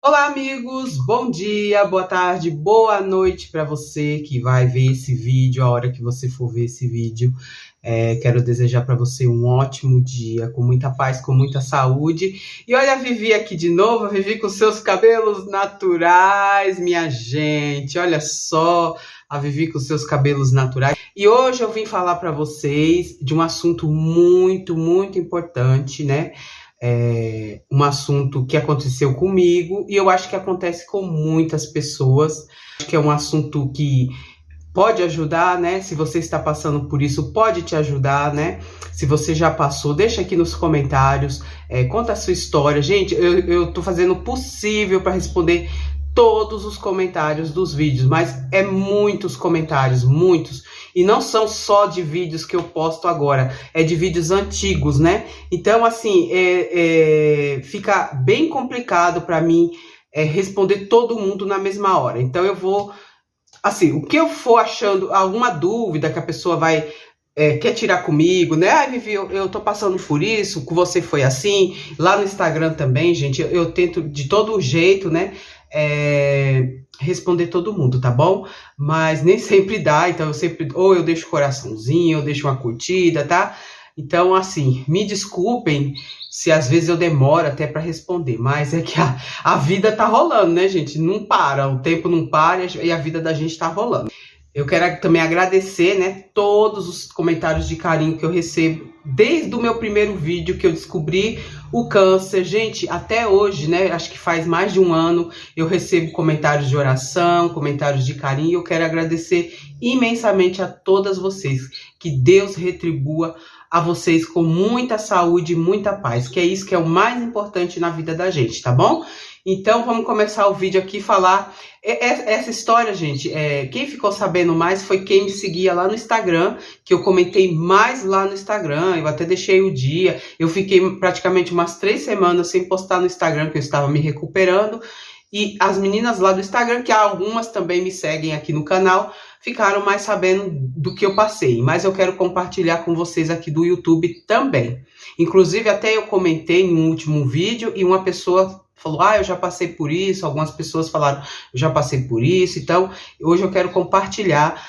Olá, amigos! Bom dia, boa tarde, boa noite para você que vai ver esse vídeo, a hora que você for ver esse vídeo. Quero desejar para você um ótimo dia, com muita paz, com muita saúde. E olha a Vivi aqui de novo, a Vivi com seus cabelos naturais, minha gente. Olha só, a Vivi com seus cabelos naturais. E hoje eu vim falar para vocês de um assunto muito, muito importante, né? Um assunto que aconteceu comigo e eu acho que acontece com muitas pessoas. Acho que é um assunto que pode ajudar, né? Se você está passando por isso, pode te ajudar, né? Se você já passou, deixa aqui nos comentários, conta a sua história. Gente, eu tô fazendo o possível para responder todos os comentários dos vídeos, mas é muitos comentários, muitos. E não são só de vídeos que eu posto agora, é de vídeos antigos, né? Então, assim, fica bem complicado para mim responder todo mundo na mesma hora. Então, eu vou, assim, o que eu for achando, alguma dúvida que a pessoa vai quer tirar comigo, né? Ah, Vivi, eu tô passando por isso, com você foi assim. Lá no Instagram também, gente, eu tento de todo jeito, né? Responder todo mundo, tá bom? Mas nem sempre dá, então eu sempre, ou eu deixo coraçãozinho, eu deixo uma curtida, tá? Então, assim, me desculpem se às vezes eu demoro até para responder, mas é que a vida tá rolando, né, gente? Não para, o tempo não para e a vida da gente tá rolando. Eu quero também agradecer, né, todos os comentários de carinho que eu recebo desde o meu primeiro vídeo que eu descobri o câncer. Gente, até hoje, né, acho que faz mais de um ano, eu recebo comentários de oração, comentários de carinho, e eu quero agradecer imensamente a todas vocês. Que Deus retribua a vocês com muita saúde e muita paz, que é isso que é o mais importante na vida da gente, tá bom? Então, vamos começar o vídeo aqui e falar essa história, gente. Quem ficou sabendo mais foi quem me seguia lá no Instagram, que eu comentei mais lá no Instagram. Eu até deixei o dia. Eu fiquei praticamente umas 3 semanas sem postar no Instagram, porque eu estava me recuperando. E as meninas lá do Instagram, que algumas também me seguem aqui no canal, ficaram mais sabendo do que eu passei. Mas eu quero compartilhar com vocês aqui do YouTube também. Inclusive, até eu comentei em um último vídeo e uma pessoa falou, eu já passei por isso. Algumas pessoas falaram, eu já passei por isso. Então, hoje eu quero compartilhar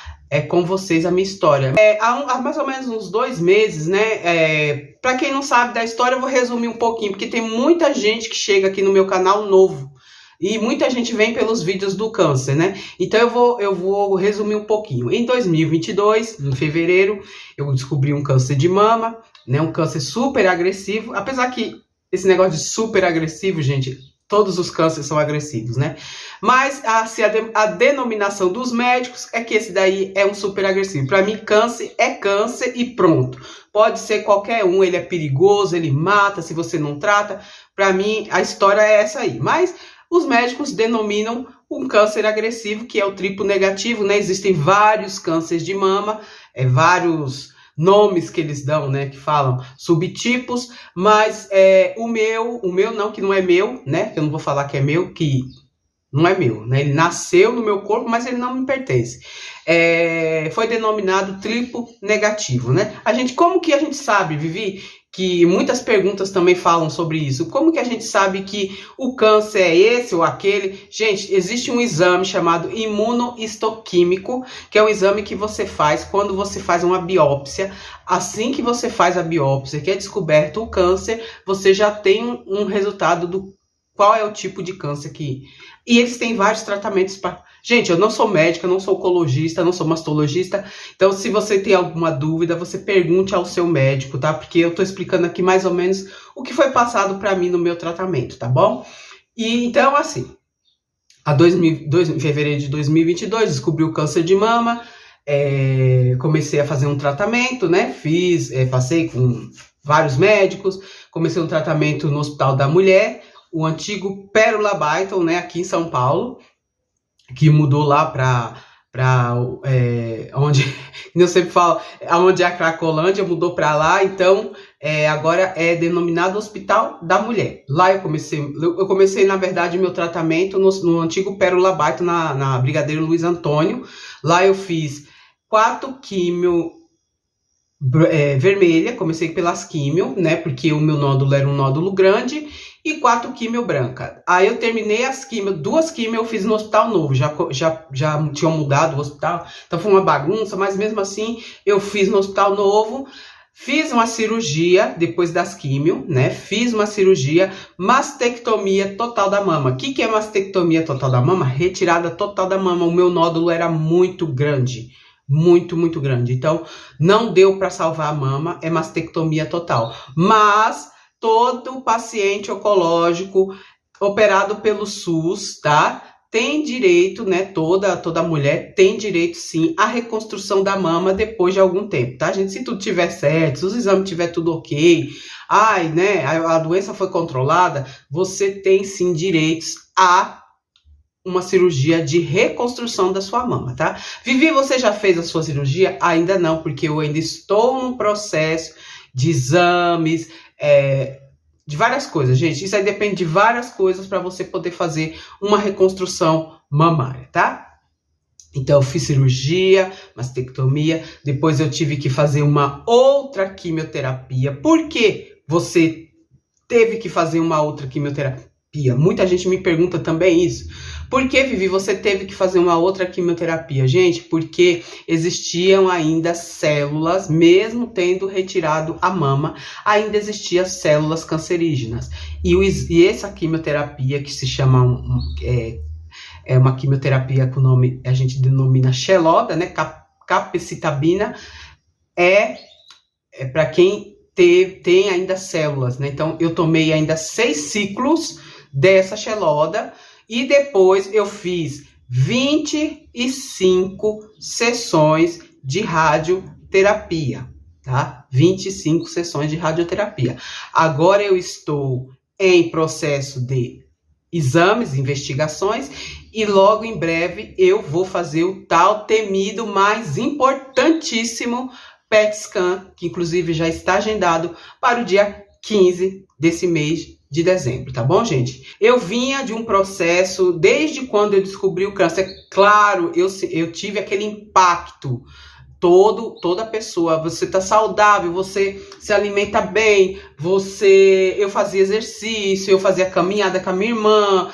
com vocês a minha história. Há mais ou menos uns 2 meses, né? Para quem não sabe da história, eu vou resumir um pouquinho, porque tem muita gente que chega aqui no meu canal novo. E muita gente vem pelos vídeos do câncer, né? Então eu vou resumir um pouquinho. Em 2022, em fevereiro, eu descobri um câncer de mama, né? Um câncer super agressivo. Apesar que esse negócio de super agressivo, gente, todos os cânceres são agressivos, né? Mas assim, a denominação dos médicos é que esse daí é um super agressivo. Para mim, câncer é câncer e pronto. Pode ser qualquer um, ele é perigoso, ele mata se você não trata. Para mim, a história é essa aí. Mas os médicos denominam um câncer agressivo, que é o triplo negativo, né? Existem vários cânceres de mama, vários nomes que eles dão, né? Que falam subtipos, mas o meu não, que não é meu, né? Que eu não vou falar que é meu, que não é meu, né? Ele nasceu no meu corpo, mas ele não me pertence. Foi denominado triplo negativo, né? Como que a gente sabe, Vivi, que muitas perguntas também falam sobre isso? Como que a gente sabe que o câncer é esse ou aquele? Gente, existe um exame chamado imunohistoquímico, que é um exame que você faz quando você faz uma biópsia. Assim que você faz a biópsia, que é descoberto o câncer, você já tem um resultado do qual é o tipo de câncer que... E eles têm vários tratamentos para... Gente, eu não sou médica, não sou oncologista, não sou mastologista. Então, se você tem alguma dúvida, você pergunte ao seu médico, tá? Porque eu tô explicando aqui mais ou menos o que foi passado para mim no meu tratamento, tá bom? E então, assim, em fevereiro de 2022, descobri o câncer de mama, comecei a fazer um tratamento, né? Passei com vários médicos, comecei um tratamento no Hospital da Mulher, o antigo Pérola Byton, né, aqui em São Paulo, que mudou lá para onde, eu sempre falo, onde é a Cracolândia, mudou para lá, então agora é denominado Hospital da Mulher. Lá eu comecei na verdade, meu tratamento no antigo Pérola Byton, na Brigadeiro Luiz Antônio. Lá eu fiz 4 quimio vermelha, comecei pelas químio, né, porque o meu nódulo era um nódulo grande, e 4 químio branca. Aí eu terminei as químio, 2 químio eu fiz no Hospital Novo, já tinham mudado o hospital, então foi uma bagunça, mas mesmo assim eu fiz no Hospital Novo, fiz uma cirurgia depois das químio, né, fiz uma cirurgia, mastectomia total da mama. O que é mastectomia total da mama? Retirada total da mama, o meu nódulo era muito grande, muito grande, então não deu para salvar a mama, é mastectomia total, mas todo paciente oncológico operado pelo SUS, tá? Tem direito, né? Toda mulher tem direito, sim, à reconstrução da mama depois de algum tempo, tá, gente? Se tudo tiver certo, se os exames tiver tudo ok, né? A doença foi controlada, você tem, sim, direitos a uma cirurgia de reconstrução da sua mama, tá? Vivi, você já fez a sua cirurgia? Ainda não, porque eu ainda estou no processo de exames, de várias coisas, gente. Isso aí depende de várias coisas para você poder fazer uma reconstrução mamária, tá? Então, eu fiz cirurgia, mastectomia, depois eu tive que fazer uma outra quimioterapia. Por que você teve que fazer uma outra quimioterapia? Muita gente me pergunta também isso. Por que, Vivi, você teve que fazer uma outra quimioterapia? Gente, porque existiam ainda células, mesmo tendo retirado a mama, ainda existiam células cancerígenas. E essa quimioterapia, que se chama, é uma quimioterapia com o nome, a gente denomina Xeloda, né? Capecitabina, é para quem tem ainda células, né? Então, eu tomei ainda 6 ciclos dessa Xeloda, e depois eu fiz 25 sessões de radioterapia, tá? 25 sessões de radioterapia. Agora eu estou em processo de exames, investigações, e logo em breve eu vou fazer o tal temido, mais importantíssimo PET scan, que inclusive já está agendado para o dia 15 desse mês de dezembro, tá bom, gente? Eu vinha de um processo, desde quando eu descobri o câncer, claro, eu tive aquele impacto, toda pessoa, você tá saudável, você se alimenta bem, eu fazia exercício, eu fazia caminhada com a minha irmã,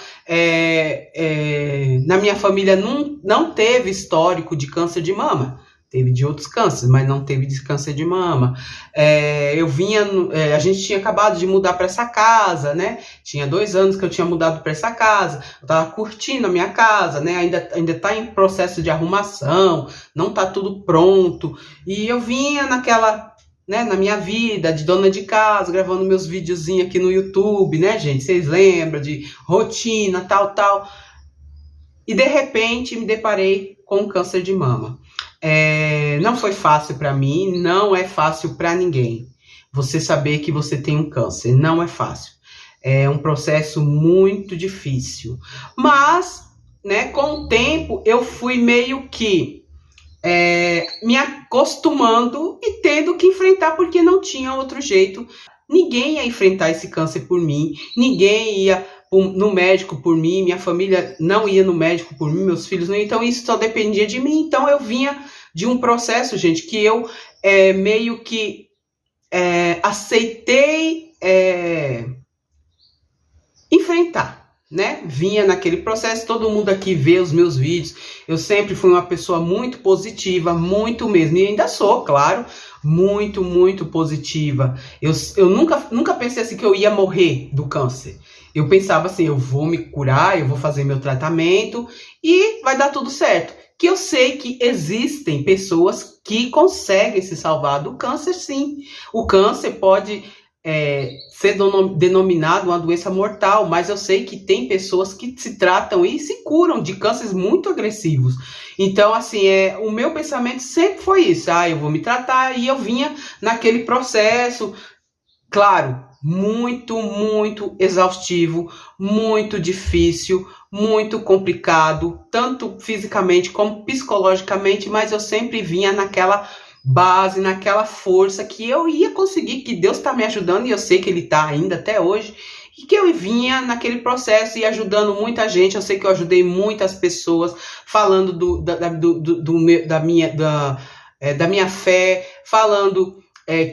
na minha família não teve histórico de câncer de mama. Teve de outros cânceres, mas não teve de câncer de mama. A gente tinha acabado de mudar para essa casa, né? Tinha 2 anos que eu tinha mudado para essa casa. Eu tava curtindo a minha casa, né? Ainda tá em processo de arrumação, não tá tudo pronto. E eu vinha naquela, né, na minha vida de dona de casa, gravando meus videozinhos aqui no YouTube, né, gente? Vocês lembram de rotina, tal. E de repente me deparei com um câncer de mama. Não foi fácil para mim, não é fácil para ninguém. Você saber que você tem um câncer, não é fácil. É um processo muito difícil. Mas, né, com o tempo, eu fui meio que me acostumando e tendo que enfrentar, porque não tinha outro jeito. Ninguém ia enfrentar esse câncer por mim, ninguém ia no médico por mim, minha família não ia no médico por mim, meus filhos não iam, então isso só dependia de mim. Então eu vinha de um processo, gente, que eu meio que aceitei enfrentar, né? Vinha naquele processo, todo mundo aqui vê os meus vídeos, eu sempre fui uma pessoa muito positiva, muito mesmo, e ainda sou, claro, muito positiva. Eu nunca pensei assim que eu ia morrer do câncer. Eu pensava assim, eu vou me curar, eu vou fazer meu tratamento e vai dar tudo certo. Que eu sei que existem pessoas que conseguem se salvar do câncer, sim. O câncer pode ser denominado uma doença mortal, mas eu sei que tem pessoas que se tratam e se curam de cânceres muito agressivos. Então, assim, o meu pensamento sempre foi isso. Eu vou me tratar, e eu vinha naquele processo, claro, muito exaustivo, muito difícil, muito complicado, tanto fisicamente como psicologicamente, mas eu sempre vinha naquela base, naquela força que eu ia conseguir, que Deus está me ajudando, e eu sei que Ele está ainda até hoje, e que eu vinha naquele processo e ajudando muita gente. Eu sei que eu ajudei muitas pessoas, falando da minha fé, falando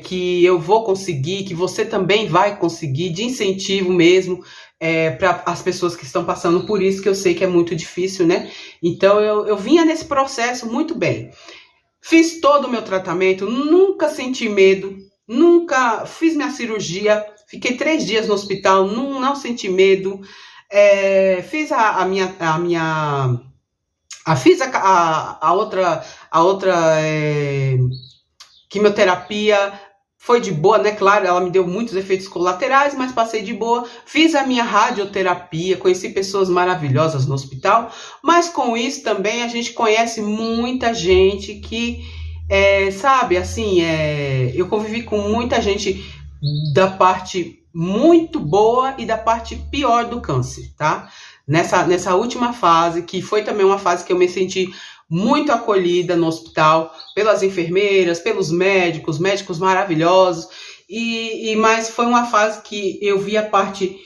que eu vou conseguir, que você também vai conseguir, de incentivo mesmo, para as pessoas que estão passando por isso, que eu sei que é muito difícil, né? Então eu vinha nesse processo muito bem. Fiz todo o meu tratamento, nunca senti medo, nunca fiz minha cirurgia, fiquei 3 dias no hospital, não senti medo. Fiz a outra quimioterapia, foi de boa, né? Claro, ela me deu muitos efeitos colaterais, mas passei de boa. Fiz a minha radioterapia, conheci pessoas maravilhosas no hospital, mas com isso também a gente conhece muita gente que, sabe, assim, eu convivi com muita gente da parte muito boa e da parte pior do câncer, tá? Nessa última fase, que foi também uma fase que eu me senti muito acolhida no hospital, pelas enfermeiras, pelos médicos maravilhosos, mas foi uma fase que eu vi a parte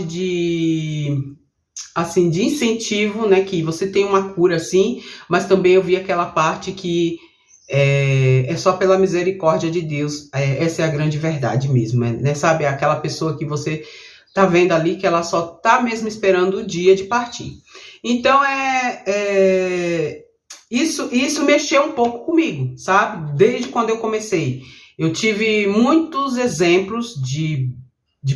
de, assim, de incentivo, né, que você tem uma cura, assim, mas também eu vi aquela parte que é só pela misericórdia de Deus, essa é a grande verdade mesmo, né, sabe, aquela pessoa que você tá vendo ali que ela só tá mesmo esperando o dia de partir. Então, isso mexeu um pouco comigo, sabe? Desde quando eu comecei. Eu tive muitos exemplos de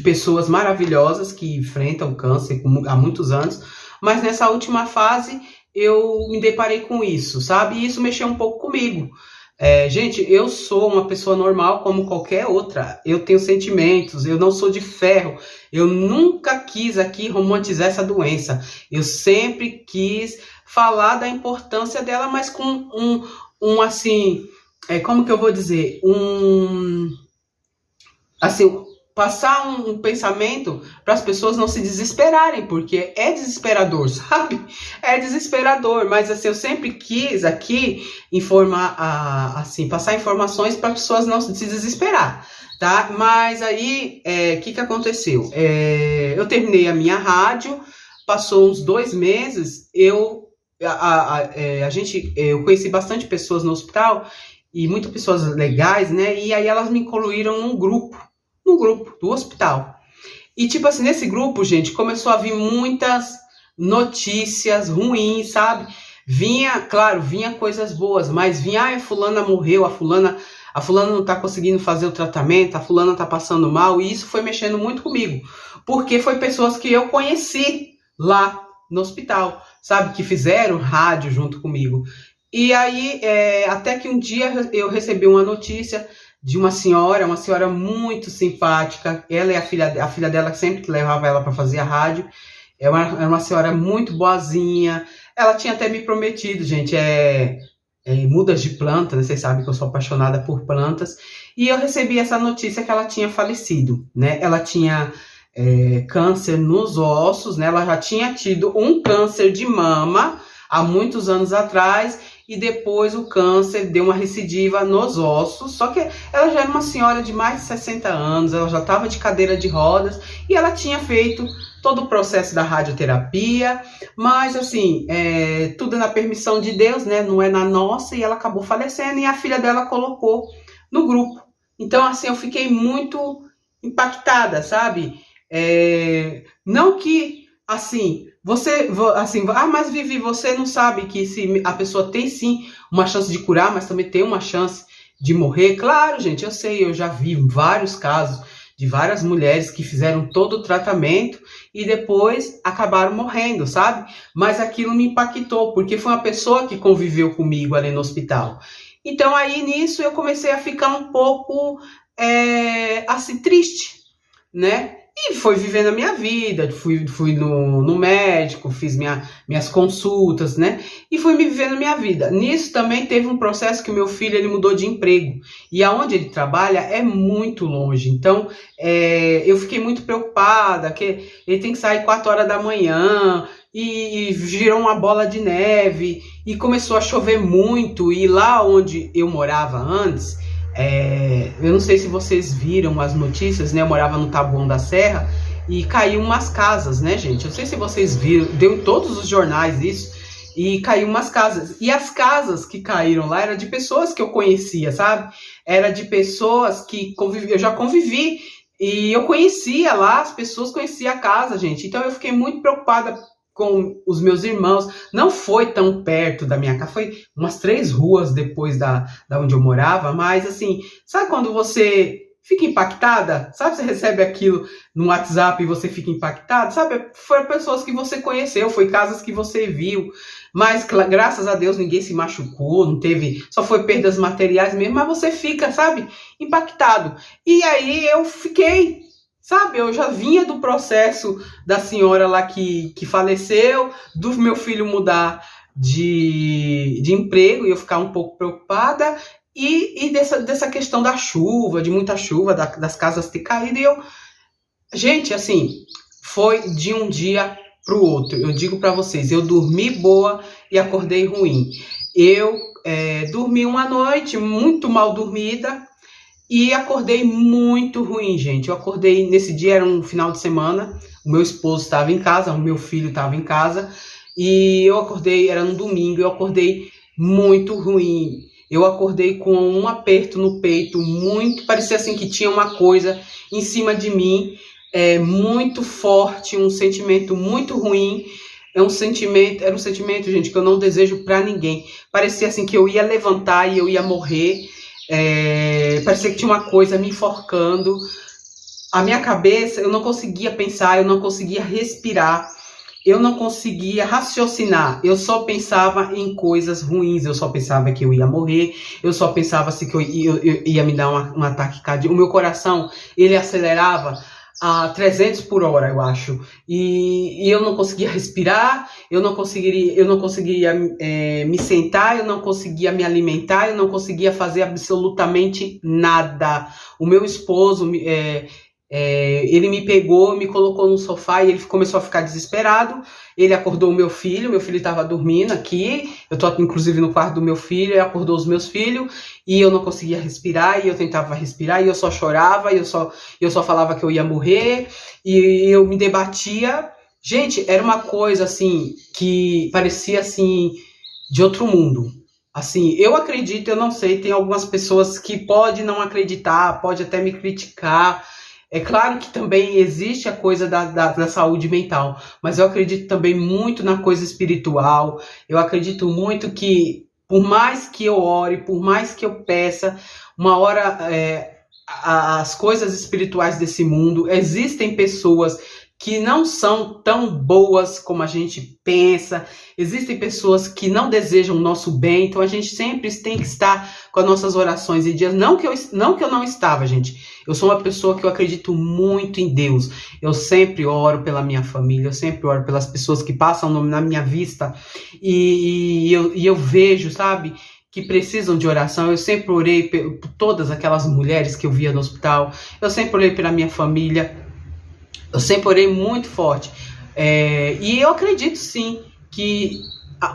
pessoas maravilhosas que enfrentam câncer há muitos anos, mas nessa última fase eu me deparei com isso, sabe? E isso mexeu um pouco comigo. Gente, eu sou uma pessoa normal como qualquer outra. Eu tenho sentimentos, eu não sou de ferro. Eu nunca quis aqui romantizar essa doença. Eu sempre quis falar da importância dela, mas com assim, como que eu vou dizer? Assim, passar um pensamento para as pessoas não se desesperarem, porque é desesperador, sabe? É desesperador, mas assim, eu sempre quis aqui informar, assim, passar informações para as pessoas não se desesperar, tá? Mas aí, que aconteceu? Eu terminei a minha rádio, passou uns 2 meses, eu conheci bastante pessoas no hospital, e muitas pessoas legais, né? E aí elas me incluíram num grupo do hospital. E tipo assim, nesse grupo, gente, começou a vir muitas notícias ruins, sabe? Vinha coisas boas, mas vinha, a fulana morreu, a fulana não tá conseguindo fazer o tratamento, a fulana tá passando mal, e isso foi mexendo muito comigo, porque foi pessoas que eu conheci lá no hospital, sabe? Que fizeram rádio junto comigo. E aí, até que um dia eu recebi uma notícia de uma senhora muito simpática. Ela é a filha dela, sempre que levava ela para fazer a rádio. Era uma senhora muito boazinha. Ela tinha até me prometido, gente, mudas de planta, né? Vocês sabem que eu sou apaixonada por plantas. E eu recebi essa notícia que ela tinha falecido, né? Ela tinha câncer nos ossos, né? Ela já tinha tido um câncer de mama há muitos anos atrás, e depois o câncer deu uma recidiva nos ossos, só que ela já era uma senhora de mais de 60 anos, ela já estava de cadeira de rodas, e ela tinha feito todo o processo da radioterapia, mas assim, tudo na permissão de Deus, né, não é na nossa, e ela acabou falecendo, e a filha dela colocou no grupo. Então, assim, eu fiquei muito impactada, sabe? Não que, assim, mas Vivi, você não sabe que se a pessoa tem sim uma chance de curar, mas também tem uma chance de morrer? Claro, gente, eu sei, eu já vi vários casos de várias mulheres que fizeram todo o tratamento e depois acabaram morrendo, sabe? Mas aquilo me impactou, porque foi uma pessoa que conviveu comigo ali no hospital. Então aí nisso eu comecei a ficar um pouco, assim, triste, né? E fui vivendo a minha vida, fui no médico, fiz minhas consultas, né? E fui me vivendo a minha vida. Nisso também teve um processo que o meu filho, ele mudou de emprego. E aonde ele trabalha é muito longe. Então, eu fiquei muito preocupada, que ele tem que sair 4 horas da manhã, e virou uma bola de neve, e começou a chover muito. E lá onde eu morava antes, eu não sei se vocês viram as notícias, né? Eu morava no Taboão da Serra e caiu umas casas, né, gente? Eu não sei se vocês viram, deu em todos os jornais isso. e caiu umas casas. E as casas que caíram lá eram de pessoas que eu conhecia, sabe? Era de pessoas que eu já convivi e eu conhecia lá, as pessoas conheciam a casa, gente. Então eu fiquei muito preocupada com os meus irmãos. Não foi tão perto da minha casa, foi umas 3 ruas depois da onde eu morava, mas assim, sabe quando você fica impactada? Sabe, você recebe aquilo no WhatsApp e você fica impactado? Sabe, foram pessoas que você conheceu, foi casas que você viu, mas graças a Deus ninguém se machucou, não teve, só foi perdas materiais mesmo, mas você fica, sabe, impactado. E aí eu fiquei, sabe, eu já vinha do processo da senhora lá que faleceu, do meu filho mudar de emprego e eu ficar um pouco preocupada, e dessa questão da chuva, de muita chuva, das casas ter caído. E eu, gente, assim, foi de um dia para o outro. Eu digo para vocês, eu dormi boa e acordei ruim. Eu dormi uma noite muito mal dormida e acordei muito ruim, gente. Eu acordei, nesse dia era um final de semana, o meu esposo estava em casa, o meu filho estava em casa, e eu acordei, era no domingo, eu acordei muito ruim. Eu acordei com um aperto no peito, muito, parecia assim que tinha uma coisa em cima de mim, muito forte, um sentimento muito ruim. Era um sentimento, gente, que eu não desejo para ninguém. Parecia assim que eu ia levantar e eu ia morrer. Parecia que tinha uma coisa me enforcando. A minha cabeça, eu não conseguia pensar, eu não conseguia respirar, eu não conseguia raciocinar. Eu só pensava em coisas ruins, eu só pensava que eu ia morrer, eu só pensava assim, que eu ia me dar um ataque cardíaco. O meu coração, ele acelerava a 300 por hora, eu acho. E eu não conseguia respirar, eu não conseguiria me sentar, eu não conseguia me alimentar, eu não conseguia fazer absolutamente nada. O meu esposo, ele me pegou, me colocou no sofá e ele começou a ficar desesperado. Ele acordou o meu filho estava dormindo aqui, eu tô inclusive no quarto do meu filho, ele acordou os meus filhos e eu não conseguia respirar, e eu tentava respirar e eu só chorava, e eu só falava que eu ia morrer, e eu me debatia. Gente, era uma coisa assim, que parecia assim, de outro mundo. Assim, eu acredito, eu não sei, tem algumas pessoas que podem não acreditar, pode até me criticar. É claro que também existe a coisa da saúde mental, mas eu acredito também muito na coisa espiritual. Eu acredito muito que, por mais que eu ore, por mais que eu peça, uma hora as coisas espirituais desse mundo, existem pessoas que não são tão boas como a gente pensa, existem pessoas que não desejam o nosso bem, então a gente sempre tem que estar com as nossas orações em dias. Não que eu não estava, gente. Eu sou uma pessoa que eu acredito muito em Deus. Eu sempre oro pela minha família, eu sempre oro pelas pessoas que passam na minha vista, e eu vejo, sabe, que precisam de oração. Eu sempre orei por todas aquelas mulheres que eu via no hospital, eu sempre orei pela minha família, eu sempre orei muito forte. E eu acredito sim que,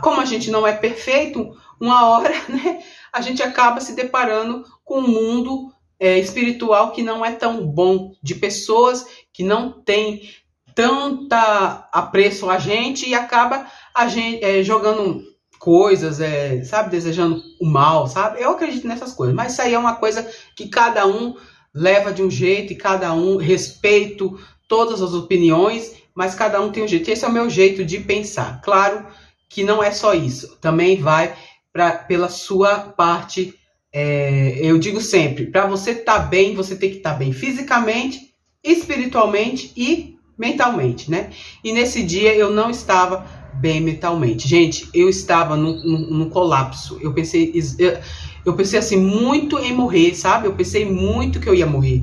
como a gente não é perfeito, uma hora, né, a gente acaba se deparando com um mundo espiritual que não é tão bom, de pessoas que não têm tanta apreço a gente, e acaba a gente jogando coisas, sabe, desejando o mal, sabe? Eu acredito nessas coisas, mas isso aí é uma coisa que cada um leva de um jeito, e cada um respeito todas as opiniões, mas cada um tem um jeito. Esse é o meu jeito de pensar. Claro que não é só isso, também vai pela sua parte. Eu digo sempre, para você estar bem, você tem que estar bem fisicamente, espiritualmente e mentalmente, né? E nesse dia eu não estava bem mentalmente. Gente, eu estava num colapso. Eu pensei assim, muito em morrer, sabe? Eu pensei muito que eu ia morrer.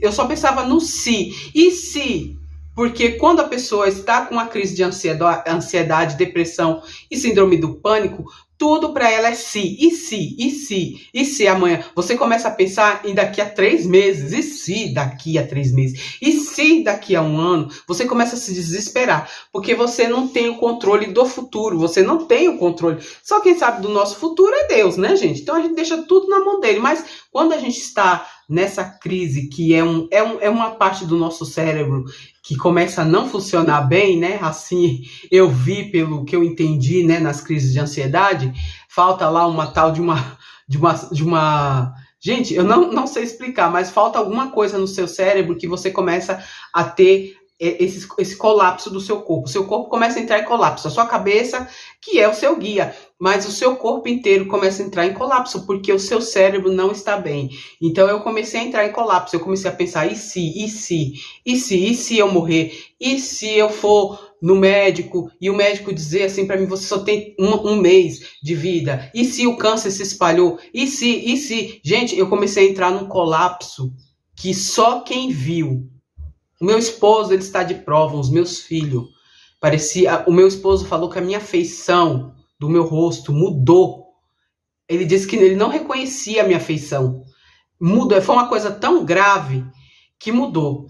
Eu só pensava no se. E se? Porque quando a pessoa está com uma crise de ansiedade, depressão e síndrome do pânico, tudo para ela é se. E se? E se? E se amanhã? Você começa a pensar em daqui a 3 meses. E se daqui a 3 meses? E se daqui a 1 ano? Você começa a se desesperar, porque você não tem o controle do futuro. Você não tem o controle. Só quem sabe do nosso futuro é Deus, né, gente? Então a gente deixa tudo na mão dele. Mas quando a gente está nessa crise, que é uma parte do nosso cérebro que começa a não funcionar bem, né? Assim, eu vi pelo que eu entendi, né, nas crises de ansiedade, falta lá uma tal de uma. Gente, eu não sei explicar, mas falta alguma coisa no seu cérebro que você começa a ter esse colapso do seu corpo. O seu corpo começa a entrar em colapso. A sua cabeça, que é o seu guia, mas o seu corpo inteiro começa a entrar em colapso, porque o seu cérebro não está bem. Então eu comecei a entrar em colapso, eu comecei a pensar, e se eu morrer? E se eu for no médico e o médico dizer assim para mim, você só tem um mês de vida? E se o câncer se espalhou? E se? Gente, eu comecei a entrar num colapso que só quem viu. O meu esposo, ele está de prova, os meus filhos. O meu esposo falou que a minha feição do meu rosto mudou. Ele disse que ele não reconhecia a minha feição. Mudou, foi uma coisa tão grave que mudou.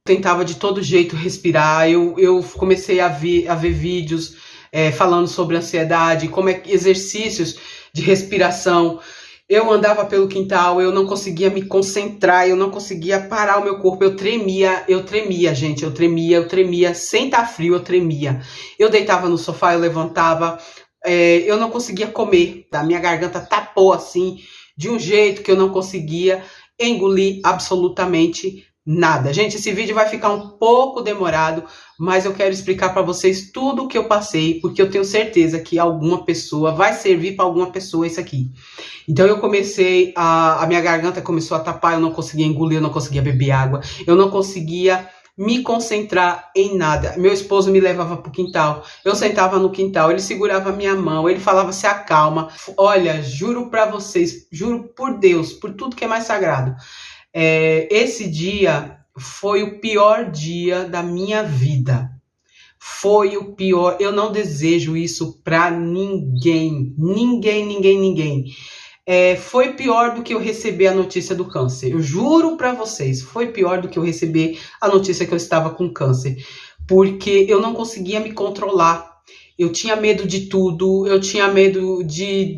Tentava de todo jeito respirar. Eu comecei a ver vídeos falando sobre ansiedade, como exercícios de respiração. Eu andava pelo quintal, eu não conseguia me concentrar, eu não conseguia parar o meu corpo, eu tremia, gente, eu tremia, sem estar frio, eu tremia. Eu deitava no sofá, eu levantava, eu não conseguia comer, a minha garganta tapou assim, de um jeito que eu não conseguia engolir absolutamente nada. Gente, esse vídeo vai ficar um pouco demorado, mas eu quero explicar para vocês tudo o que eu passei, porque eu tenho certeza que alguma pessoa vai servir para alguma pessoa isso aqui. Então eu comecei, a minha garganta começou a tapar, eu não conseguia engolir, eu não conseguia beber água, eu não conseguia me concentrar em nada. Meu esposo me levava para o quintal, eu sentava no quintal, ele segurava a minha mão, ele falava, se acalma. Olha, juro para vocês, juro por Deus, por tudo que é mais sagrado. Esse dia foi o pior dia da minha vida. Foi o pior. Eu não desejo isso para ninguém. Ninguém. Foi pior do que eu receber a notícia do câncer. Eu juro para vocês, foi pior do que eu receber a notícia que eu estava com câncer. Porque eu não conseguia me controlar. Eu tinha medo de tudo, eu tinha medo de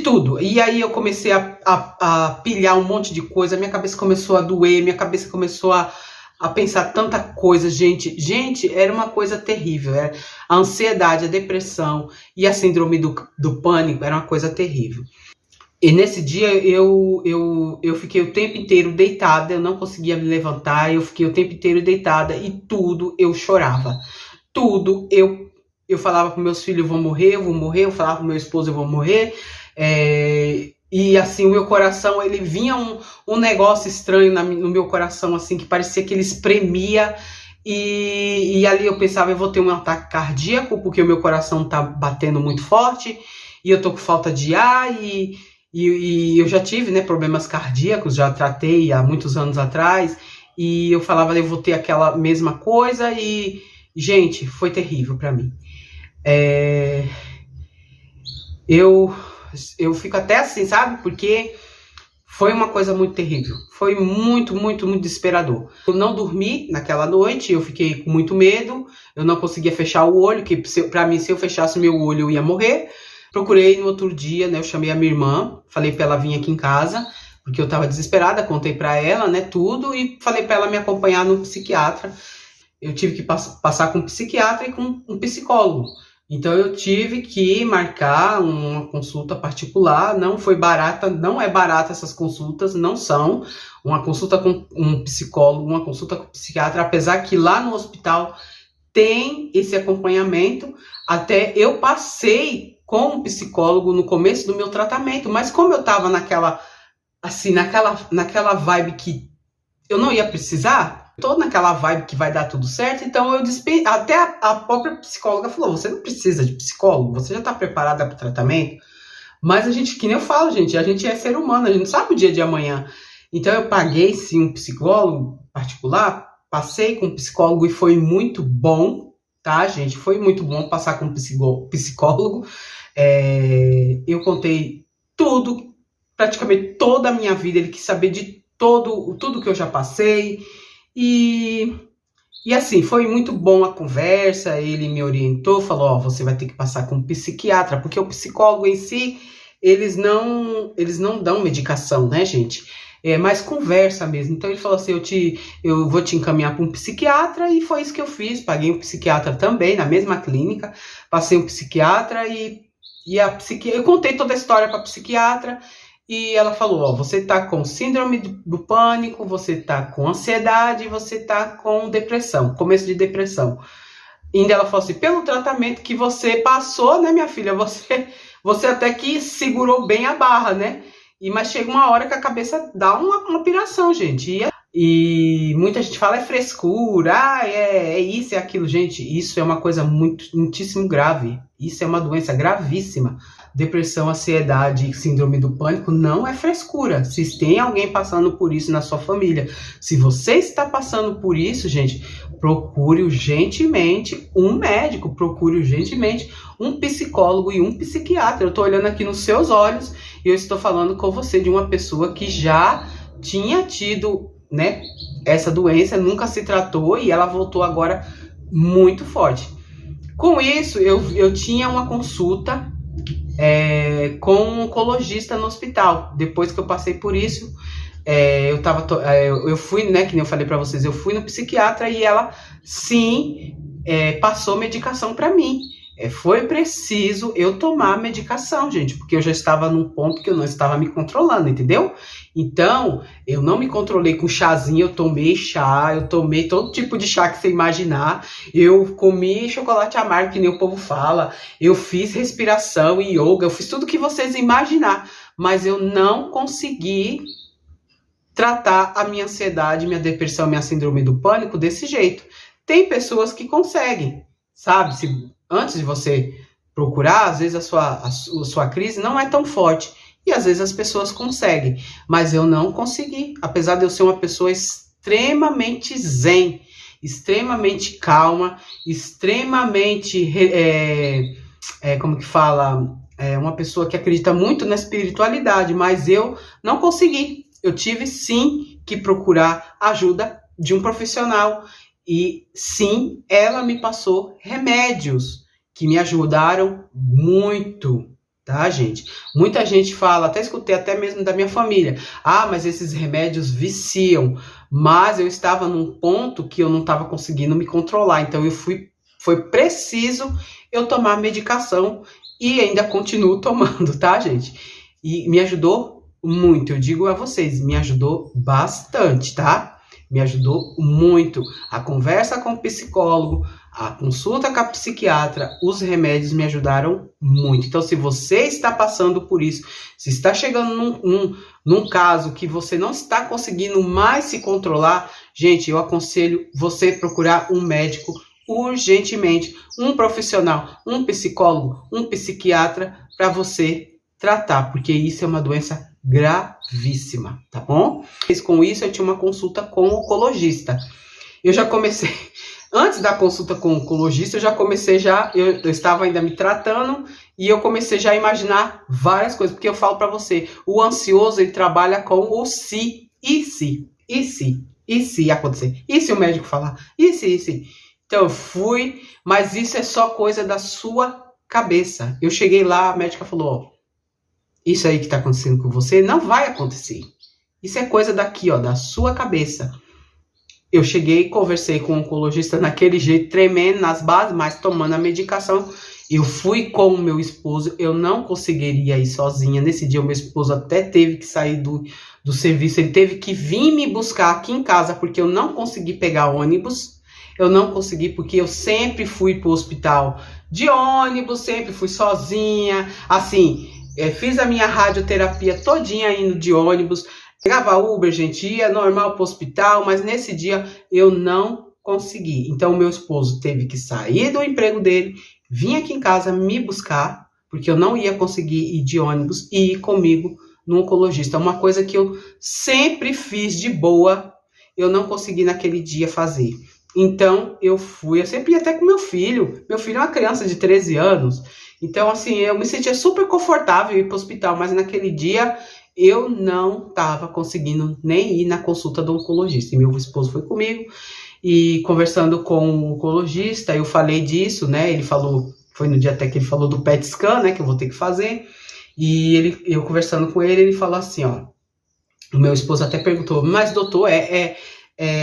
tudo. E aí eu comecei a pilhar um monte de coisa, minha cabeça começou a doer, minha cabeça começou a pensar tanta coisa, gente. Gente, era uma coisa terrível. A ansiedade, a depressão e a síndrome do pânico era uma coisa terrível. E nesse dia eu fiquei o tempo inteiro deitada, eu não conseguia me levantar, eu fiquei o tempo inteiro deitada e tudo eu chorava. Tudo eu falava para meus filhos, eu vou morrer, eu falava para meu esposo, eu vou morrer, e assim, o meu coração, ele vinha um negócio estranho no meu coração, assim, que parecia que ele espremia, e ali eu pensava, eu vou ter um ataque cardíaco, porque o meu coração tá batendo muito forte, e eu tô com falta de ar, e eu já tive, né, problemas cardíacos, já tratei há muitos anos atrás, e eu falava, eu vou ter aquela mesma coisa, e, gente, foi terrível para mim. Eu fico até assim, sabe? Porque foi uma coisa muito terrível. Foi muito desesperador. Eu não dormi naquela noite, eu fiquei com muito medo, eu não conseguia fechar o olho, que pra mim, se eu fechasse meu olho, eu ia morrer. Procurei no outro dia, né? Eu chamei a minha irmã, falei pra ela vir aqui em casa, porque eu tava desesperada, contei pra ela, né, tudo, e falei pra ela me acompanhar no psiquiatra. Eu tive que passar com um psiquiatra e com um psicólogo. Então eu tive que marcar uma consulta particular, não foi barata, não é barata essas consultas, não são. Uma consulta com um psicólogo, uma consulta com um psiquiatra, apesar que lá no hospital tem esse acompanhamento, até eu passei com um psicólogo no começo do meu tratamento, mas como eu tava naquela vibe que eu não ia precisar, tô naquela vibe que vai dar tudo certo, então até a própria psicóloga falou, você não precisa de psicólogo, você já tá preparada para o tratamento, mas a gente, que nem eu falo, gente, a gente é ser humano, a gente não sabe o dia de amanhã. Então eu paguei sim um psicólogo particular, passei com um psicólogo e foi muito bom, tá, gente? Foi muito bom passar com um psicólogo. Eu contei tudo, praticamente toda a minha vida, ele quis saber de tudo que eu já passei. E assim, foi muito bom a conversa, ele me orientou, falou, você vai ter que passar com um psiquiatra, porque o psicólogo em si, eles não dão medicação, né, gente? mais conversa mesmo. Então ele falou assim, eu vou te encaminhar para um psiquiatra, e foi isso que eu fiz. Paguei um psiquiatra também, na mesma clínica, passei um psiquiatra eu contei toda a história para a psiquiatra, e ela falou, ó, você tá com síndrome do pânico, você tá com ansiedade, você tá com depressão, começo de depressão. E ainda ela falou assim, pelo tratamento que você passou, né, minha filha, você até que segurou bem a barra, né? Mas chega uma hora que a cabeça dá uma piração, gente. E muita gente fala, é frescura, é isso, é aquilo. Gente, isso é uma coisa muitíssimo grave. Isso é uma doença gravíssima. Depressão, ansiedade, síndrome do pânico não é frescura. Se tem alguém passando por isso na sua família, se você está passando por isso, gente, procure urgentemente um médico, procure urgentemente um psicólogo e um psiquiatra. Eu estou olhando aqui nos seus olhos e eu estou falando com você de uma pessoa que já tinha tido, né, essa doença, nunca se tratou, e ela voltou agora muito forte. Com isso, eu tinha uma consulta com um oncologista no hospital. Depois que eu passei por isso, eu fui, né, que nem eu falei para vocês, eu fui no psiquiatra e ela, sim, passou medicação para mim. Foi preciso eu tomar medicação, gente, porque eu já estava num ponto que eu não estava me controlando, entendeu? Então, eu não me controlei com chazinho, eu tomei todo tipo de chá que você imaginar, eu comi chocolate amargo, que nem o povo fala, eu fiz respiração e yoga, eu fiz tudo que vocês imaginar, mas eu não consegui tratar a minha ansiedade, minha depressão, minha síndrome do pânico desse jeito. Tem pessoas que conseguem, sabe? Antes de você procurar, às vezes a sua crise não é tão forte. E às vezes as pessoas conseguem. Mas eu não consegui. Apesar de eu ser uma pessoa extremamente zen, extremamente calma, extremamente, como que fala? Uma pessoa que acredita muito na espiritualidade. Mas eu não consegui. Eu tive sim que procurar ajuda de um profissional. E sim, ela me passou remédios que me ajudaram muito, tá, gente? Muita gente fala, até escutei até mesmo da minha família, mas esses remédios viciam. Mas eu estava num ponto que eu não estava conseguindo me controlar, então foi preciso eu tomar medicação e ainda continuo tomando, tá, gente? E me ajudou muito, eu digo a vocês, me ajudou bastante, tá? Me ajudou muito. A conversa com o psicólogo, a consulta com a psiquiatra, os remédios me ajudaram muito. Então, se você está passando por isso, se está chegando num caso que você não está conseguindo mais se controlar, gente, eu aconselho você procurar um médico urgentemente, um profissional, um psicólogo, um psiquiatra, para você tratar, porque isso é uma doença gravíssima, tá bom? Com isso, eu tinha uma consulta com o oncologista. Eu já comecei, antes da consulta com o oncologista, eu estava ainda me tratando, e eu comecei já a imaginar várias coisas, porque eu falo para você, o ansioso, ele trabalha com o se acontecer, e se o médico falar, e se. Então eu fui, mas isso é só coisa da sua cabeça. Eu cheguei lá, a médica falou, isso aí que está acontecendo com você não vai acontecer. Isso é coisa daqui, ó, da sua cabeça. Eu cheguei, conversei com o oncologista naquele jeito, tremendo nas bases, mas tomando a medicação. Eu fui com o meu esposo, eu não conseguiria ir sozinha. Nesse dia, o meu esposo até teve que sair do serviço, ele teve que vir me buscar aqui em casa, porque eu não consegui pegar ônibus. Eu não consegui, porque eu sempre fui para o hospital de ônibus, sempre fui sozinha, assim... fiz a minha radioterapia todinha indo de ônibus, pegava Uber, gente, ia normal para o hospital, mas nesse dia eu não consegui. Então, o meu esposo teve que sair do emprego dele, vir aqui em casa me buscar, porque eu não ia conseguir ir de ônibus e ir comigo no oncologista. Uma coisa que eu sempre fiz de boa, eu não consegui naquele dia fazer. Então, eu sempre ia até com meu filho. Meu filho é uma criança de 13 anos. Então, assim, eu me sentia super confortável ir para o hospital, mas naquele dia eu não estava conseguindo nem ir na consulta do oncologista. E meu esposo foi comigo e conversando com o oncologista, eu falei disso, né? Ele falou, foi no dia até que ele falou do PET scan, né? Que eu vou ter que fazer. E eu conversando com ele, ele falou assim, ó, O meu esposo até perguntou, mas doutor, é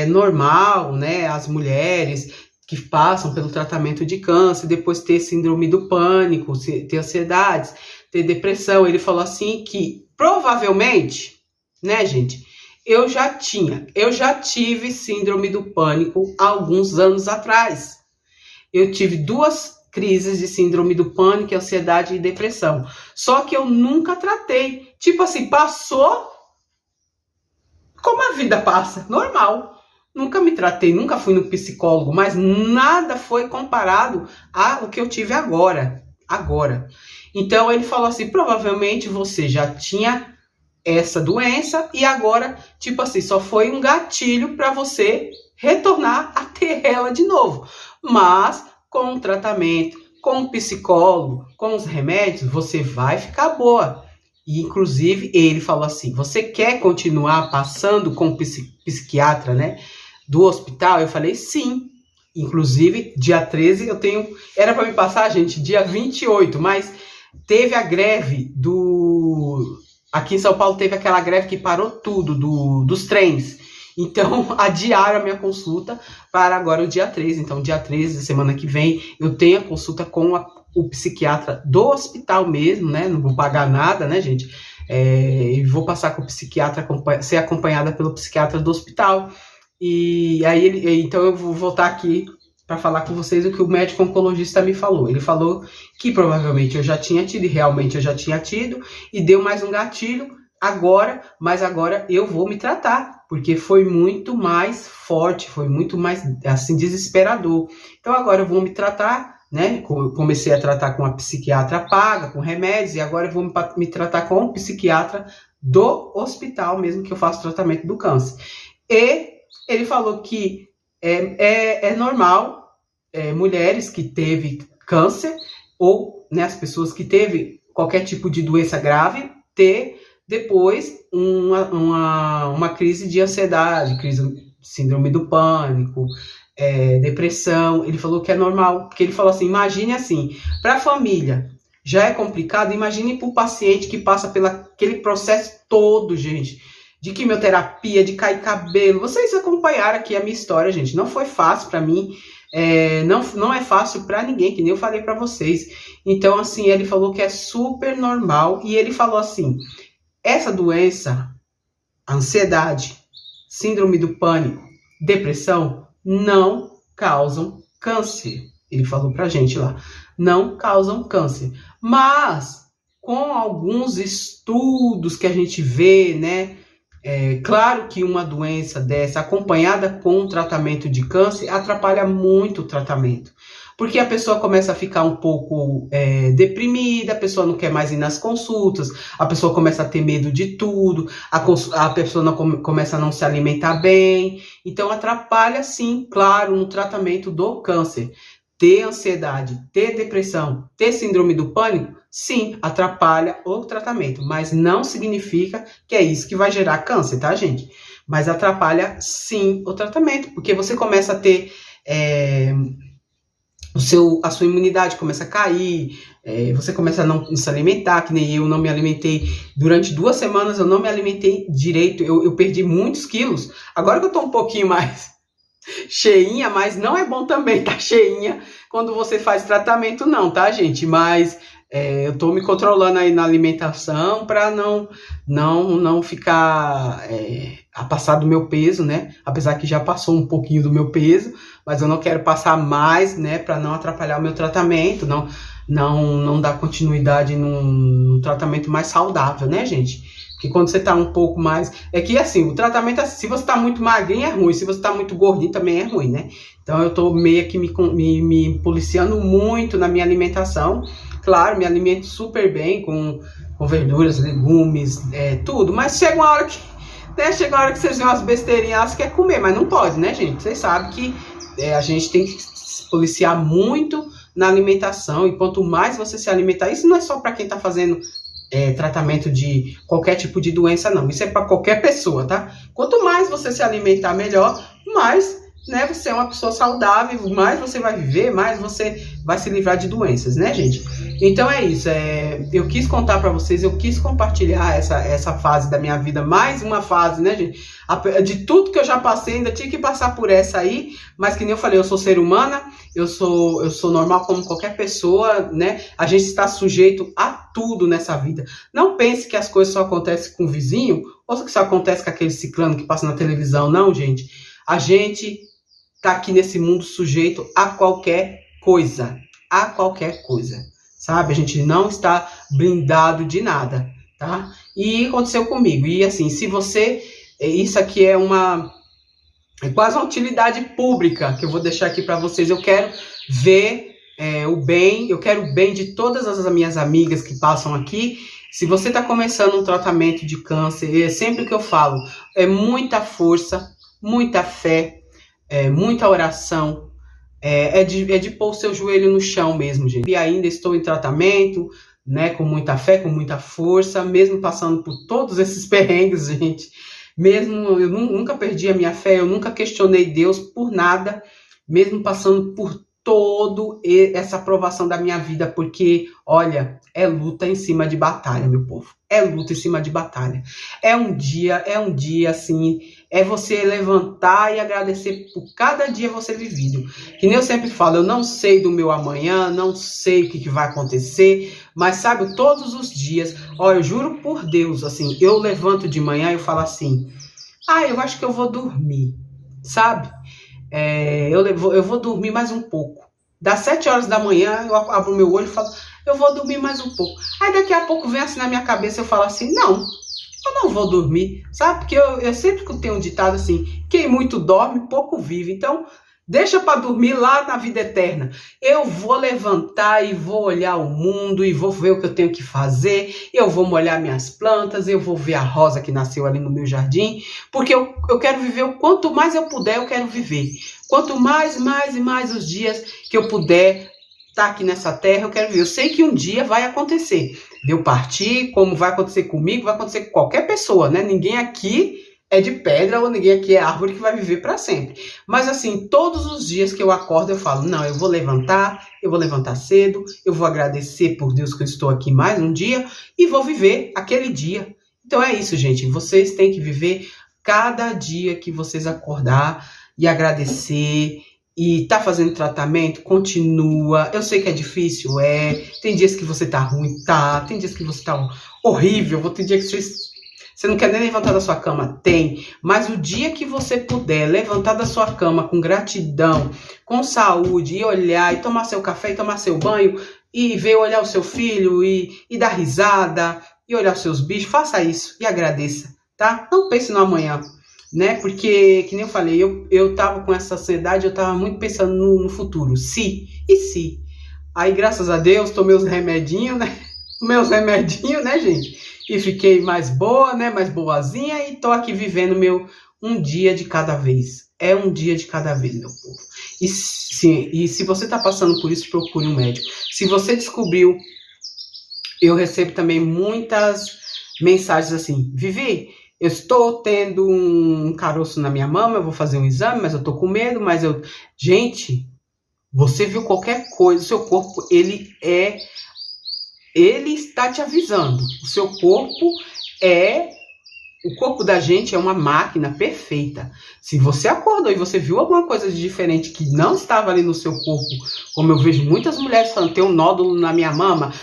normal, né, as mulheres que passam pelo tratamento de câncer, depois ter síndrome do pânico, ter ansiedades, ter depressão. Ele falou assim que provavelmente, né, gente, eu já tive síndrome do pânico há alguns anos atrás. Eu tive 2 crises de síndrome do pânico, ansiedade e depressão. Só que eu nunca tratei. Tipo assim, passou como a vida passa, normal. Nunca me tratei, nunca fui no psicólogo, mas nada foi comparado ao que eu tive agora. Então ele falou assim, provavelmente você já tinha essa doença e agora, tipo assim, só foi um gatilho para você retornar a ter ela de novo. Mas com o tratamento, com o psicólogo, com os remédios, você vai ficar boa. E, inclusive, ele falou assim, você quer continuar passando com o psiquiatra, né, do hospital? Eu falei, sim. Inclusive, dia 13 eu tenho... Era para me passar, gente, dia 28, mas teve a greve do... Aqui em São Paulo teve aquela greve que parou tudo, dos trens. Então, adiaram a minha consulta para agora o dia 13. Então, dia 13, semana que vem, eu tenho a consulta com o psiquiatra do hospital mesmo, né? Não vou pagar nada, né, gente? E vou passar com o psiquiatra, ser acompanhada pelo psiquiatra do hospital. E aí, então, eu vou voltar aqui para falar com vocês o que o médico oncologista me falou. Ele falou que provavelmente eu já tinha tido, e realmente eu já tinha tido, e deu mais um gatilho agora, mas agora eu vou me tratar, porque foi muito mais forte, foi muito mais, assim, desesperador. Então agora eu vou me tratar, né? Comecei a tratar com a psiquiatra paga, com remédios, e agora eu vou me tratar com o psiquiatra do hospital mesmo, que eu faço tratamento do câncer. E ele falou que é normal mulheres que teve câncer ou, né, as pessoas que teve qualquer tipo de doença grave ter depois uma crise de ansiedade, síndrome do pânico, depressão. Ele falou que é normal, porque ele falou assim, imagine assim, para a família já é complicado, imagine para o paciente que passa pelo aquele processo todo, gente, de quimioterapia, de cair cabelo. Vocês acompanharam aqui a minha história, gente, não foi fácil para mim, não é fácil para ninguém, que nem eu falei para vocês. Então, assim, ele falou que é super normal, e ele falou assim, essa doença, ansiedade, síndrome do pânico, depressão, não causam câncer. Ele falou pra gente lá, não causam câncer. Mas, com alguns estudos que a gente vê, né, claro que uma doença dessa, acompanhada com um tratamento de câncer, atrapalha muito o tratamento. Porque a pessoa começa a ficar um pouco deprimida, a pessoa não quer mais ir nas consultas, a pessoa começa a ter medo de tudo, a pessoa começa a não se alimentar bem. Então, atrapalha, sim, claro, no tratamento do câncer. Ter ansiedade, ter depressão, ter síndrome do pânico, sim, atrapalha o tratamento, mas não significa que é isso que vai gerar câncer, tá, gente? Mas atrapalha, sim, o tratamento, porque você começa a ter... a sua imunidade começa a cair, você começa a não se alimentar, que nem eu não me alimentei. Durante 2 semanas eu não me alimentei direito, eu perdi muitos quilos. Agora que eu tô um pouquinho mais cheinha, mas não é bom também tá cheinha quando você faz tratamento não, tá, gente? Mas eu tô me controlando aí na alimentação para não ficar a passar do meu peso, né? Apesar que já passou um pouquinho do meu peso, mas eu não quero passar mais, né? Para não atrapalhar o meu tratamento, não dar continuidade num tratamento mais saudável, né, gente? Porque quando você tá um pouco mais... É que, assim, o tratamento, se você tá muito magrinho, é ruim. Se você tá muito gordinho, também é ruim, né? Então, eu tô meio que me policiando muito na minha alimentação. Claro, me alimento super bem com verduras, legumes, tudo. Mas chega uma hora que... Né, chega uma hora que vocês veem umas besteirinhas, você quer comer, mas não pode, né, gente? Vocês sabem que a gente tem que se policiar muito na alimentação. E quanto mais você se alimentar... Isso não é só para quem tá fazendo... tratamento de qualquer tipo de doença, não. Isso é para qualquer pessoa, tá? Quanto mais você se alimentar melhor, mais, né, você é uma pessoa saudável, mais você vai viver, mais você vai se livrar de doenças, né, gente? Então é isso, eu quis contar para vocês, eu quis compartilhar essa fase da minha vida, mais uma fase, né, gente? De tudo que eu já passei, ainda tinha que passar por essa aí, mas que nem eu falei, eu sou ser humana, eu sou normal como qualquer pessoa, né? A gente está sujeito a tudo nessa vida. Não pense que as coisas só acontecem com o vizinho, ou que só acontece com aquele ciclano que passa na televisão, não, gente. A gente tá aqui nesse mundo sujeito a qualquer coisa, sabe? A gente não está blindado de nada, tá? E aconteceu comigo. E assim, se você... Isso aqui é quase uma utilidade pública que eu vou deixar aqui para vocês. Eu quero ver o bem, eu quero o bem de todas as minhas amigas que passam aqui. Se você está começando um tratamento de câncer, é sempre o que eu falo, é muita força, muita fé, muita oração, é de pôr o seu joelho no chão mesmo, gente. E ainda estou em tratamento, né, com muita fé, com muita força, mesmo passando por todos esses perrengues, gente. Mesmo eu nunca perdi a minha fé, eu nunca questionei Deus por nada, mesmo passando por toda essa provação da minha vida, porque, olha, é luta em cima de batalha, meu povo. É luta em cima de batalha. É um dia, assim, é você levantar e agradecer por cada dia você vivido. Que nem eu sempre falo, eu não sei do meu amanhã, não sei o que vai acontecer, mas sabe, todos os dias, eu juro por Deus, assim, eu levanto de manhã e eu falo assim, eu acho que eu vou dormir, sabe? Eu vou dormir mais um pouco. Das 7 horas da manhã, eu abro meu olho e falo, eu vou dormir mais um pouco. Aí daqui a pouco vem assim na minha cabeça, eu falo assim, não, eu não vou dormir, sabe? Porque eu sempre tenho um ditado assim, quem muito dorme, pouco vive. Então, deixa para dormir lá na vida eterna. Eu vou levantar e vou olhar o mundo e vou ver o que eu tenho que fazer. Eu vou molhar minhas plantas, eu vou ver a rosa que nasceu ali no meu jardim. Porque eu quero viver, quanto mais eu puder, eu quero viver. Quanto mais e mais os dias que eu puder estar aqui nessa terra, eu quero viver. Eu sei que um dia vai acontecer. De eu partir, como vai acontecer comigo, vai acontecer com qualquer pessoa, né? Ninguém aqui é de pedra ou ninguém aqui é árvore que vai viver para sempre. Mas assim, todos os dias que eu acordo, eu falo, não, eu vou levantar cedo, eu vou agradecer por Deus que eu estou aqui mais um dia e vou viver aquele dia. Então é isso, gente. Vocês têm que viver cada dia que vocês acordar e agradecer. E tá fazendo tratamento, continua. Eu sei que é difícil, tem dias que você tá ruim, tem dias que você tá horrível, tem dia que você não quer nem levantar da sua cama, mas o dia que você puder levantar da sua cama com gratidão, com saúde, e olhar, e tomar seu café, e tomar seu banho, e olhar o seu filho, e dar risada, e olhar os seus bichos, faça isso e agradeça, tá? Não pense no amanhã, né? Porque, que nem eu falei, eu tava com essa ansiedade, eu tava muito pensando no futuro, se. Aí, graças a Deus, tomei os remedinhos, né? Né, gente? E fiquei mais boa, né? Mais boazinha, e tô aqui vivendo um dia de cada vez. É um dia de cada vez, meu povo. E se você tá passando por isso, procure um médico. Se você descobriu, eu recebo também muitas mensagens assim, Vivi, eu estou tendo um caroço na minha mama, eu vou fazer um exame, mas eu tô com medo, Gente, você viu qualquer coisa, o seu corpo, ele está te avisando. O seu corpo o corpo da gente é uma máquina perfeita. Se você acordou e você viu alguma coisa de diferente que não estava ali no seu corpo, como eu vejo muitas mulheres falando, tem um nódulo na minha mama,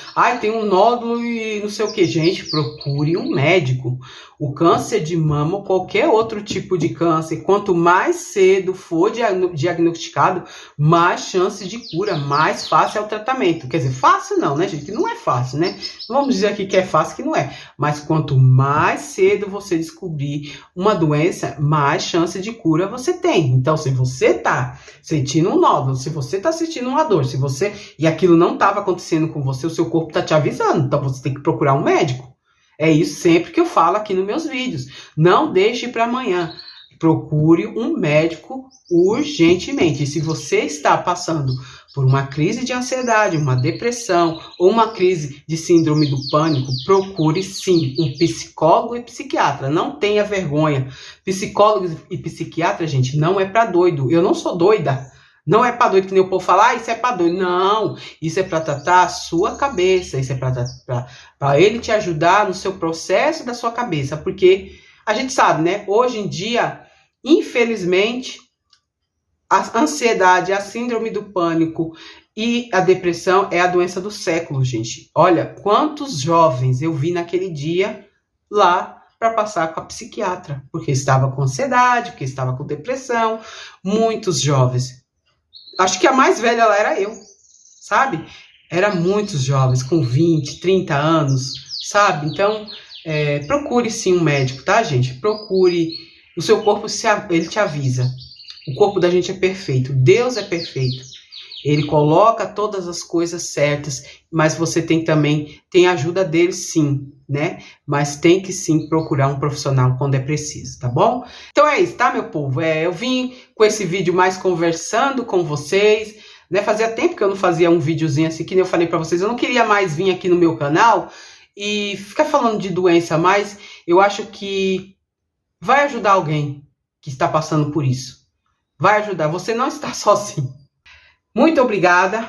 tem um nódulo e não sei o que, gente, procure um médico. O câncer de mama ou qualquer outro tipo de câncer, quanto mais cedo for diagnosticado, mais chance de cura, mais fácil é o tratamento. Quer dizer, fácil não, né, gente? Que não é fácil, né? Não vamos dizer aqui que é fácil, que não é. Mas quanto mais cedo você descobrir uma doença, mais chance de cura você tem. Então, se você está sentindo um nódulo, se você está sentindo uma dor, e aquilo não estava acontecendo com você, o seu corpo está te avisando. Então, você tem que procurar um médico. É isso sempre que eu falo aqui nos meus vídeos. Não deixe para amanhã. Procure um médico urgentemente. E se você está passando por uma crise de ansiedade, uma depressão ou uma crise de síndrome do pânico, procure sim um psicólogo e psiquiatra. Não tenha vergonha. Psicólogo e psiquiatra, gente, não é para doido. Eu não sou doida. Não é para doido, que nem o povo fala, isso é para doido. Não, isso é para tratar a sua cabeça, isso é para ele te ajudar no seu processo da sua cabeça, porque a gente sabe, né? Hoje em dia, infelizmente, a ansiedade, a síndrome do pânico e a depressão é a doença do século, gente. Olha, quantos jovens eu vi naquele dia lá para passar com a psiquiatra, porque estava com ansiedade, porque estava com depressão. Muitos jovens. Acho que a mais velha lá era eu, sabe? Era muitos jovens com 20, 30 anos, sabe? Então, procure sim um médico, tá, gente? Procure. O seu corpo, ele te avisa. O corpo da gente é perfeito. Deus é perfeito. Ele coloca todas as coisas certas, mas você tem a ajuda dele sim, né? Mas tem que sim procurar um profissional quando é preciso, tá bom? Então é isso, tá, meu povo? Eu vim com esse vídeo mais conversando com vocês, né? Fazia tempo que eu não fazia um videozinho assim, que nem eu falei pra vocês, eu não queria mais vir aqui no meu canal e ficar falando de doença, mas eu acho que vai ajudar alguém que está passando por isso. Vai ajudar, você não está sozinho. Muito obrigada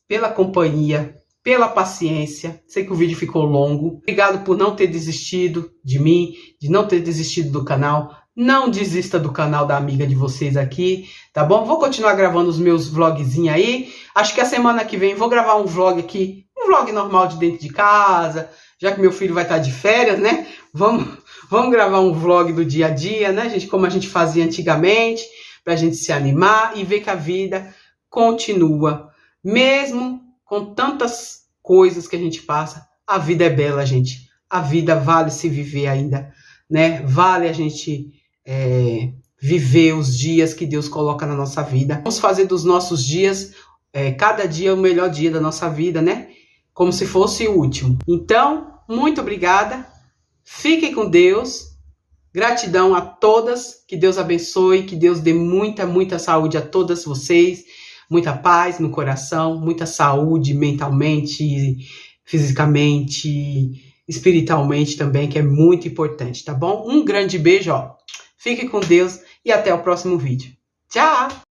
pela companhia, pela paciência. Sei que o vídeo ficou longo. Obrigado por não ter desistido de mim, de não ter desistido do canal. Não desista do canal da amiga de vocês aqui, tá bom? Vou continuar gravando os meus vlogzinhos aí. Acho que a semana que vem vou gravar um vlog aqui, um vlog normal de dentro de casa, já que meu filho vai estar de férias, né? Vamos gravar um vlog do dia a dia, né, gente? Como a gente fazia antigamente, pra gente se animar e ver que a vida continua. Mesmo com tantas coisas que a gente passa, a vida é bela, gente. A vida vale se viver ainda, né? Vale a gente viver os dias que Deus coloca na nossa vida. Vamos fazer dos nossos dias, cada dia o melhor dia da nossa vida, né? Como se fosse o último. Então, muito obrigada. Fiquem com Deus. Gratidão a todas. Que Deus abençoe. Que Deus dê muita, muita saúde a todas vocês. Muita paz no coração. Muita saúde mentalmente, fisicamente, espiritualmente também, que é muito importante, tá bom? Um grande beijo, ó. Fique com Deus e até o próximo vídeo. Tchau!